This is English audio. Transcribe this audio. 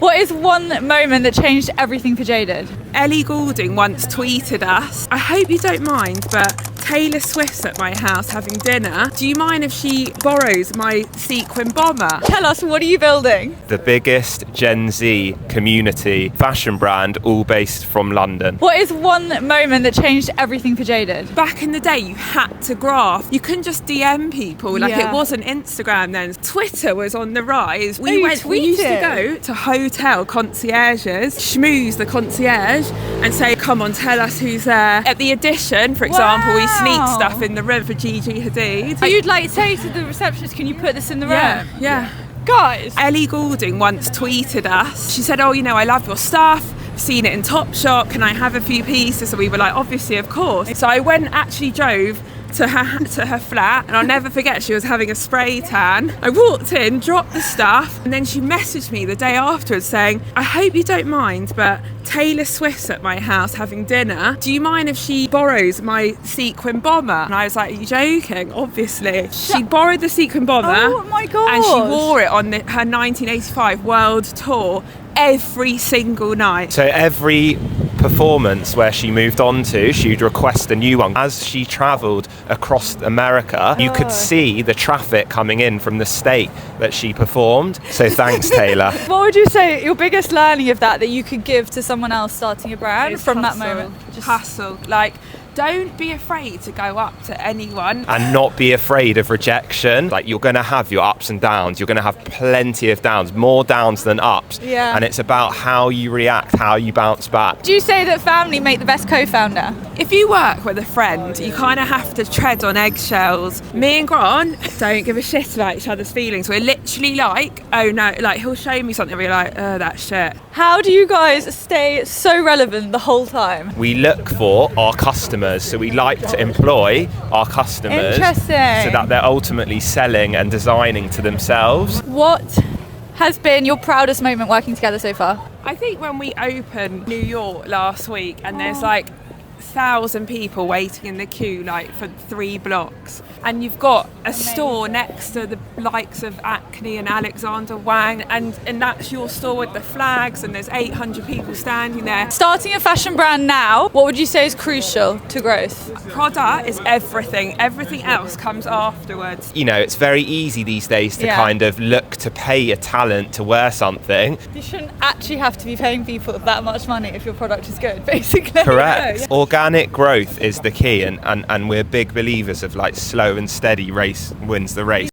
What is one moment that changed everything for Jaded? Ellie Goulding once tweeted us, "I hope you don't mind, but Taylor Swift's at my house having dinner. Do you mind if she borrows my sequin bomber?" Tell us, what are you building? The biggest Gen Z community fashion brand, all based from London. What is one moment that changed everything for Jaded? Back in the day, you had to graph. You couldn't just DM people. Yeah. It wasn't Instagram then. Twitter was on the rise. We used to tweeted? go to hotel concierges, schmooze the concierge and say, "Come on, tell us who's there." At the Edition, for example, we sneak Wow. stuff in the room for Gigi Hadid. So you'd like say to the receptionist, can you put this in the room? Yeah. Guys, Ellie Goulding once tweeted us. She said, "Oh, I love your stuff. I've seen it in Topshop. Can I have a few pieces?" So we were like, obviously, of course. So I drove to her flat, and I'll never forget, she was having a spray tan. I walked in, dropped the stuff, and then she messaged me the day afterwards saying, "I hope you don't mind, but Taylor Swift's at my house having dinner. Do you mind if she borrows my sequin bomber?" And I was like, "Are you joking?" Obviously. She borrowed the sequin bomber. Oh my God. And she wore it on her 1985 world tour every single night. So every performance where she moved on to, she'd request a new one. As she travelled across America, you could see the traffic coming in from the state that she performed. So thanks, Taylor. what would you say your biggest learning of that you could give to someone else starting a brand It's from that hustle. moment? Hustle. Don't be afraid to go up to anyone. And not be afraid of rejection. You're going to have your ups and downs. You're going to have plenty of downs, more downs than ups. Yeah. And it's about how you react, how you bounce back. Do you say that family make the best co-founder? If you work with a friend, you kind of have to tread on eggshells. Me and Grant don't give a shit about each other's feelings. We're literally like, oh no, he'll show me something, we're like, oh, that's shit. How do you guys stay so relevant the whole time? We look for our customers, so we like to employ our customers Interesting. so that they're ultimately selling and designing to themselves. What has been your proudest moment working together so far? I think when we opened New York last week and there's 1,000 people waiting in the queue for 3 blocks, and you've got a store next to the likes of Acne and Alexander Wang, and that's your store with the flags, and there's 800 people standing there. Starting a fashion brand now, what would you say is crucial to growth? Product is everything else comes afterwards. It's very easy these days to Yeah. kind of look to pay a talent to wear something. You shouldn't actually have to be paying people that much money if your product is good, basically. Correct. Organic growth is the key, and we're big believers of slow and steady race wins the race.